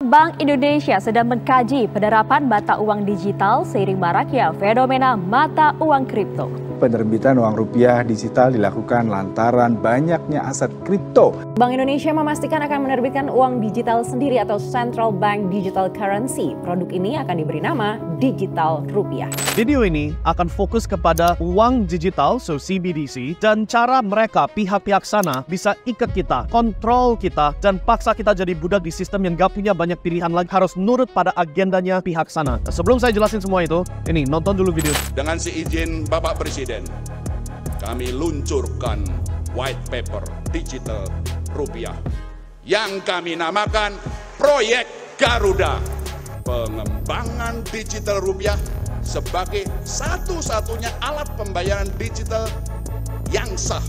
Bank Indonesia sedang mengkaji penerapan mata uang digital seiring maraknya fenomena mata uang kripto. Penerbitan uang rupiah digital dilakukan lantaran banyaknya aset kripto. Bank Indonesia memastikan akan menerbitkan uang digital sendiri atau Central Bank Digital Currency. Produk ini akan diberi nama Digital Rupiah. Video ini akan fokus kepada uang digital, so CBDC, dan cara mereka pihak-pihak sana bisa ikat kita, kontrol kita, dan paksa kita jadi budak di sistem yang gak punya banyak pilihan lagi, harus nurut pada agendanya pihak sana. Nah, sebelum saya jelasin semua itu, ini nonton dulu video. Dengan seizin Bapak Presiden, kami luncurkan white paper digital rupiah yang kami namakan Proyek Garuda. Pengembangan digital rupiah sebagai satu-satunya alat pembayaran digital yang sah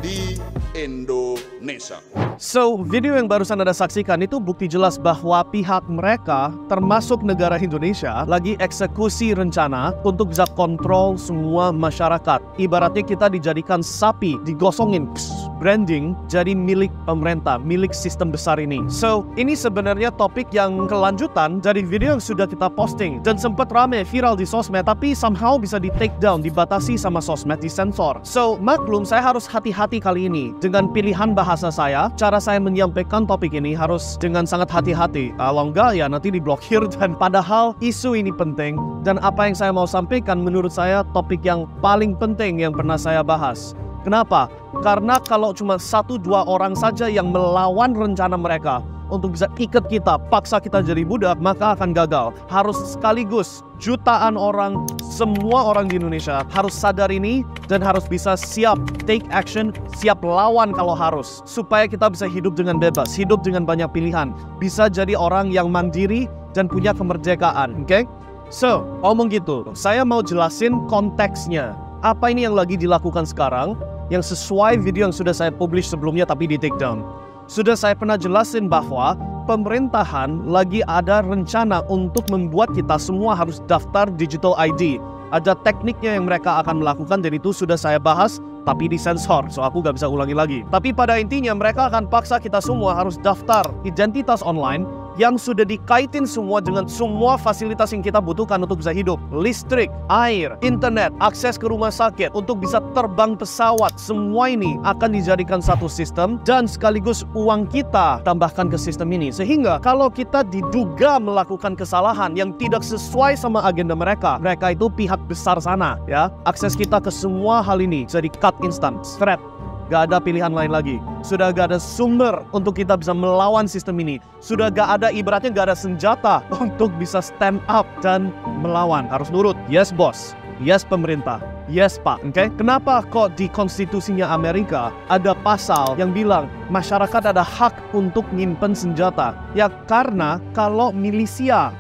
di Indonesia. So, video yang barusan Anda saksikan itu bukti jelas bahwa pihak mereka, termasuk negara Indonesia, lagi eksekusi rencana untuk bisa kontrol semua masyarakat. Ibaratnya kita dijadikan sapi, digosongin, branding jadi milik pemerintah, milik sistem besar ini. So, ini sebenarnya topik yang kelanjutan dari video yang sudah kita posting dan sempat rame viral di sosmed, tapi somehow bisa di take down, dibatasi sama sosmed, disensor. So, maklum saya harus hati-hati kali ini dengan pilihan bahasa saya. Cara saya menyampaikan topik ini harus dengan sangat hati-hati. Kalau enggak ya nanti diblokir, dan padahal isu ini penting dan apa yang saya mau sampaikan menurut saya topik yang paling penting yang pernah saya bahas. Kenapa? Karena kalau cuma 1-2 orang saja yang melawan rencana mereka untuk bisa ikat kita, paksa kita jadi budak, maka akan gagal. Harus sekaligus jutaan orang, semua orang di Indonesia harus sadar ini dan harus bisa siap take action, siap lawan kalau harus, supaya kita bisa hidup dengan bebas, hidup dengan banyak pilihan, bisa jadi orang yang mandiri dan punya kemerdekaan. Oke? So, ngomong gitu, saya mau jelasin konteksnya. Apa ini yang lagi dilakukan sekarang yang sesuai video yang sudah saya publish sebelumnya tapi di take down. Sudah saya pernah jelasin bahwa pemerintahan lagi ada rencana untuk membuat kita semua harus daftar digital ID. Ada tekniknya yang mereka akan melakukan, dan itu sudah saya bahas tapi disensor, so aku gak bisa ulangi lagi. Tapi pada intinya mereka akan paksa kita semua harus daftar identitas online yang sudah dikaitin semua dengan semua fasilitas yang kita butuhkan untuk bisa hidup. Listrik, air, internet, akses ke rumah sakit, untuk bisa terbang pesawat. Semua ini akan dijadikan satu sistem dan sekaligus uang kita tambahkan ke sistem ini. Sehingga kalau kita diduga melakukan kesalahan yang tidak sesuai sama agenda mereka, mereka itu pihak besar sana ya, akses kita ke semua hal ini bisa di-cut instan, straight. Gak ada pilihan lain lagi. Sudah gak ada sumber untuk kita bisa melawan sistem ini. Sudah gak ada, ibaratnya gak ada senjata untuk bisa stand up dan melawan. Harus nurut. Yes bos, yes pemerintah, yes pak. Oke? Kenapa kok di konstitusinya Amerika ada pasal yang bilang masyarakat ada hak untuk nyimpen senjata? Ya karena kalau militia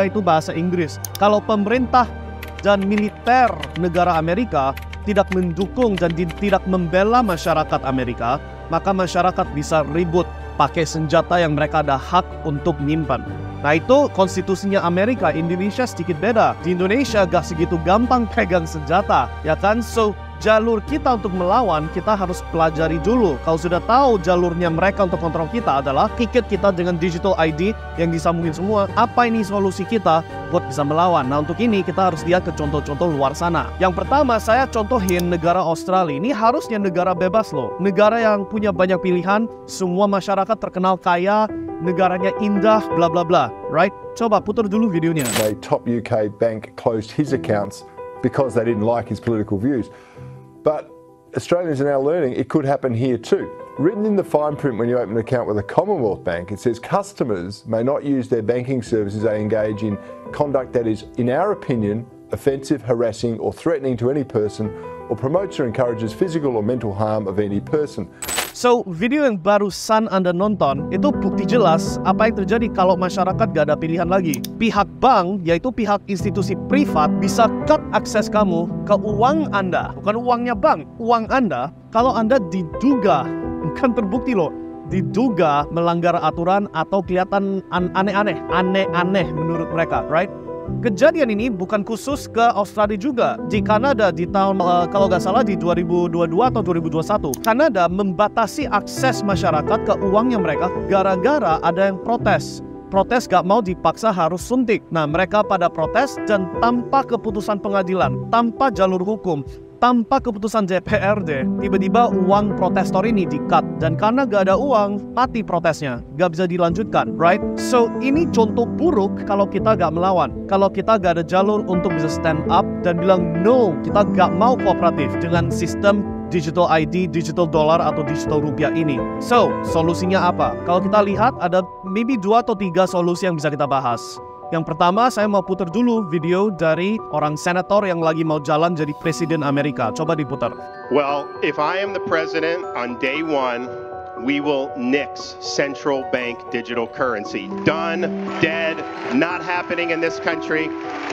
itu bahasa Inggris, kalau pemerintah dan militer negara Amerika tidak mendukung dan tidak membela masyarakat Amerika, maka masyarakat bisa ribut pakai senjata yang mereka ada hak untuk nyimpan. Nah itu konstitusinya Amerika. Indonesia sedikit beda. Di Indonesia gak segitu gampang pegang senjata, ya kan? So jalur kita untuk melawan, kita harus pelajari dulu. Kalau sudah tahu jalurnya mereka untuk kontrol kita adalah ikat kita dengan digital ID yang disambungin semua, apa ini solusi kita buat bisa melawan? Nah untuk ini kita harus lihat ke contoh-contoh luar sana. Yang pertama saya contohin negara Australia. Ini harusnya negara bebas loh, negara yang punya banyak pilihan, semua masyarakat terkenal kaya, negaranya indah, bla bla bla, right? Coba putar dulu videonya. A top UK bank closed his accounts because they didn't like his political views. But Australians are now learning it could happen here too. Written in the fine print when you open an account with a Commonwealth Bank, it says customers may not use their banking services they engage in conduct that is, in our opinion, offensive, harassing or threatening to any person or promotes or encourages physical or mental harm of any person. So, video yang barusan Anda nonton itu bukti jelas apa yang terjadi kalau masyarakat gak ada pilihan lagi. Pihak bank, yaitu pihak institusi privat, bisa cut akses kamu ke uang Anda. Bukan uangnya bank, uang Anda. Kalau Anda diduga, bukan terbukti loh, diduga melanggar aturan atau kelihatan aneh-aneh menurut mereka, right? Kejadian ini bukan khusus ke Australia juga. Di Kanada di tahun kalau nggak salah di 2022 atau 2021, Kanada membatasi akses masyarakat ke uangnya mereka gara-gara ada yang protes protes gak mau dipaksa harus suntik. Nah, mereka pada protes dan tanpa keputusan pengadilan, tanpa jalur hukum, tanpa keputusan DPRD, tiba-tiba uang protestor ini di-cut. Dan karena gak ada uang, mati protesnya. Gak bisa dilanjutkan, right? So, ini contoh buruk kalau kita gak melawan. Kalau kita gak ada jalur untuk bisa stand up dan bilang, no, kita gak mau kooperatif dengan sistem digital ID, digital dollar atau digital rupiah ini. So, solusinya apa? Kalau kita lihat ada maybe 2 atau 3 solusi yang bisa kita bahas. Yang pertama, saya mau putar dulu video dari orang senator yang lagi mau jalan jadi presiden Amerika. Coba diputar. Well, if I am the president on day 1, we will nix central bank digital currency. Done, dead, not happening in this country.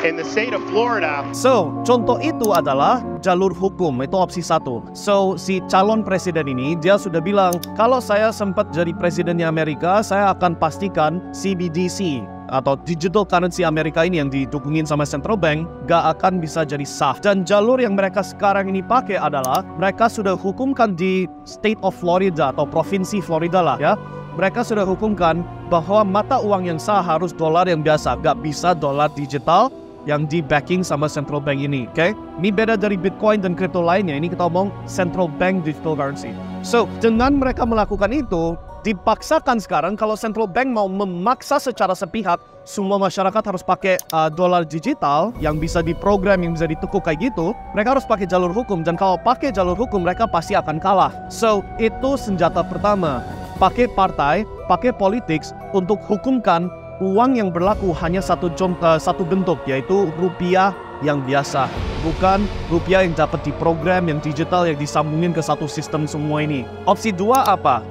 In the state of Florida. So, contoh itu adalah jalur hukum, itu opsi 1. So, si calon presiden ini, dia sudah bilang, kalau saya sempat jadi presidennya Amerika, saya akan pastikan CBDC atau digital currency Amerika ini yang didukungin sama central bank gak akan bisa jadi sah. Dan jalur yang mereka sekarang ini pakai adalah mereka sudah hukumkan di state of Florida atau provinsi Florida lah ya. Mereka sudah hukumkan bahwa mata uang yang sah harus dolar yang biasa, gak bisa dolar digital yang di backing sama central bank ini, oke? Ini beda dari Bitcoin dan kripto lainnya. Ini kita omong central bank digital currency. So, dengan mereka melakukan itu, dipaksakan sekarang kalau central bank mau memaksa secara sepihak semua masyarakat harus pakai dolar digital yang bisa diprogram, yang bisa ditekuk kayak gitu, mereka harus pakai jalur hukum. Dan kalau pakai jalur hukum, mereka pasti akan kalah. So, itu senjata pertama. Pakai partai, pakai politics untuk hukumkan uang yang berlaku hanya satu bentuk, yaitu rupiah yang biasa, bukan rupiah yang dapat diprogram, yang digital, yang disambungin ke satu sistem semua ini. Opsi 2 apa?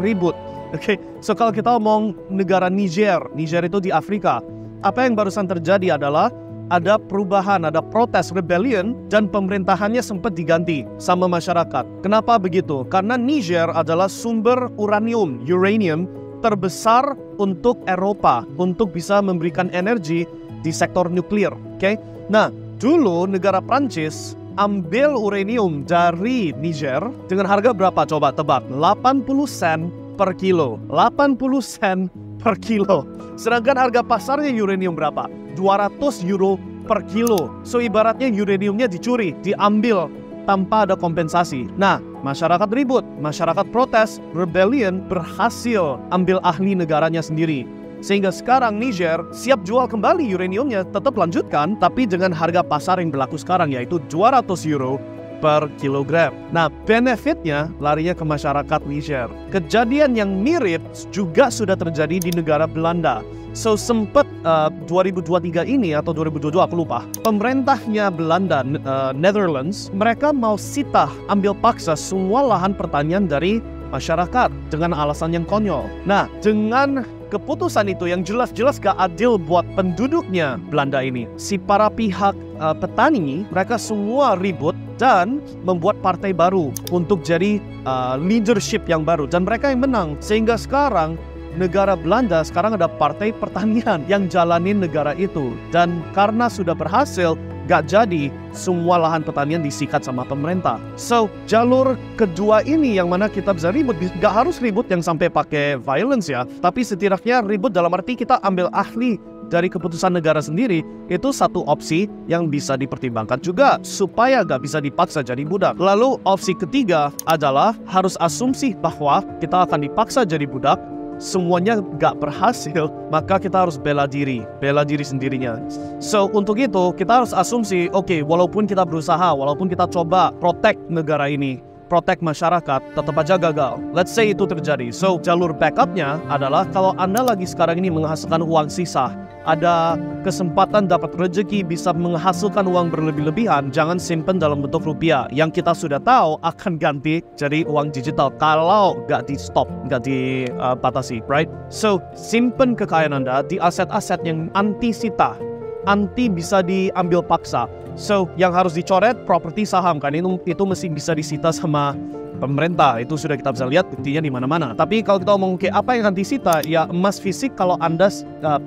Ribut. Oke, so kalau kita omong negara Niger itu di Afrika, apa yang barusan terjadi adalah ada perubahan, ada protes, rebellion, dan pemerintahannya sempat diganti sama masyarakat. Kenapa begitu? Karena Niger adalah sumber uranium terbesar untuk Eropa untuk bisa memberikan energi di sektor nuklir. Oke? Nah, dulu negara Prancis ambil uranium dari Niger dengan harga berapa? Coba tebak. 80 sen per kilo. 80 sen per kilo. Sedangkan harga pasarnya uranium berapa? 200 euro per kilo. So ibaratnya uraniumnya dicuri, diambil tanpa ada kompensasi. Nah, masyarakat ribut, masyarakat protes, rebellion, berhasil ambil ahli negaranya sendiri. Sehingga sekarang Niger siap jual kembali uraniumnya, tetap lanjutkan, tapi dengan harga pasar yang berlaku sekarang, yaitu 200 euro per kilogram. Nah, benefitnya larinya ke masyarakat Niger. Kejadian yang mirip juga sudah terjadi di negara Belanda. So, sempat 2023 ini atau 2022 aku lupa, pemerintahnya Belanda, Netherlands, mereka mau sita, ambil paksa semua lahan pertanian dari masyarakat dengan alasan yang konyol. Nah, dengan keputusan itu yang jelas-jelas gak adil buat penduduknya Belanda ini, si para pihak petani, mereka semua ribut dan membuat partai baru untuk jadi leadership yang baru, dan mereka yang menang. Sehingga sekarang negara Belanda sekarang ada partai pertanian yang jalanin negara itu. Dan karena sudah berhasil, gak jadi semua lahan pertanian disikat sama pemerintah. So, jalur kedua ini yang mana kita bisa ribut, gak harus ribut yang sampai pakai violence ya, tapi setidaknya ribut dalam arti kita ambil ahli dari keputusan negara sendiri. Itu satu opsi yang bisa dipertimbangkan juga supaya gak bisa dipaksa jadi budak. Lalu opsi ketiga adalah harus asumsi bahwa kita akan dipaksa jadi budak, semuanya gak berhasil, maka kita harus bela diri sendirinya. So, untuk itu kita harus asumsi, oke, walaupun kita berusaha, walaupun kita coba protect negara ini, protect masyarakat, tetap aja gagal. Let's say itu terjadi. So, jalur backupnya adalah kalau Anda lagi sekarang ini menghasilkan uang sisa, ada kesempatan dapat rezeki bisa menghasilkan uang berlebih-lebihan, jangan simpen dalam bentuk rupiah yang kita sudah tahu akan ganti jadi uang digital kalau nggak di stop, nggak dibatasi, right? So, simpen kekayaan Anda di aset-aset yang anti sita, anti bisa diambil paksa. So, yang harus dicoret properti saham kan, itu mesti bisa disita sama pemerintah. Itu sudah kita bisa lihat buktinya di mana-mana. Tapi kalau kita ngomong apa yang disita, ya emas fisik kalau Anda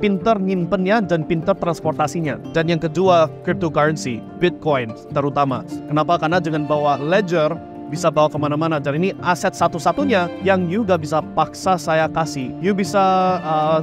pinter nyimpennya dan pinter transportasinya. Dan yang kedua, cryptocurrency, Bitcoin terutama. Kenapa? Karena dengan bawa ledger bisa bawa kemana-mana. Dan ini aset satu-satunya yang you gak bisa paksa saya kasih. You bisa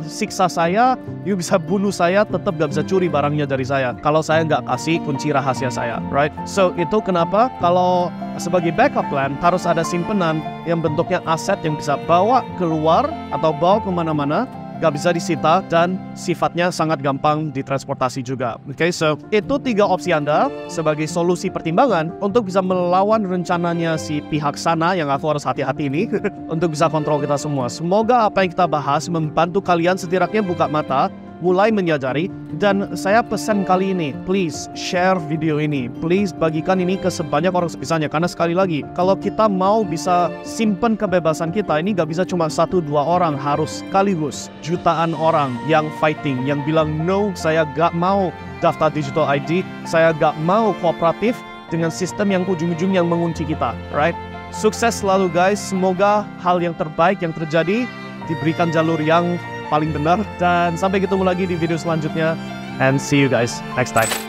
siksa saya, you bisa bunuh saya, tetap gak bisa curi barangnya dari saya kalau saya nggak kasih kunci rahasia saya, right? So itu kenapa kalau sebagai backup plan harus ada simpenan yang bentuknya aset yang bisa bawa keluar atau bawa kemana-mana, gak bisa disita, dan sifatnya sangat gampang ditransportasi juga. Oke, so itu 3 opsi Anda sebagai solusi pertimbangan untuk bisa melawan rencananya si pihak sana yang aku harus hati-hati ini untuk bisa kontrol kita semua. Semoga apa yang kita bahas membantu kalian setidaknya buka mata, mulai menyadari, dan saya pesan kali ini, please share video ini, please bagikan ini ke sebanyak orang sebisanya, karena sekali lagi, kalau kita mau bisa simpen kebebasan kita, ini gak bisa cuma 1-2 orang, harus sekaligus jutaan orang yang fighting, yang bilang no, saya gak mau daftar digital ID, saya gak mau kooperatif dengan sistem yang ujung-ujung yang mengunci kita, right? Sukses selalu guys, semoga hal yang terbaik yang terjadi diberikan jalur yang paling benar, dan sampai ketemu lagi di video selanjutnya, and see you guys next time.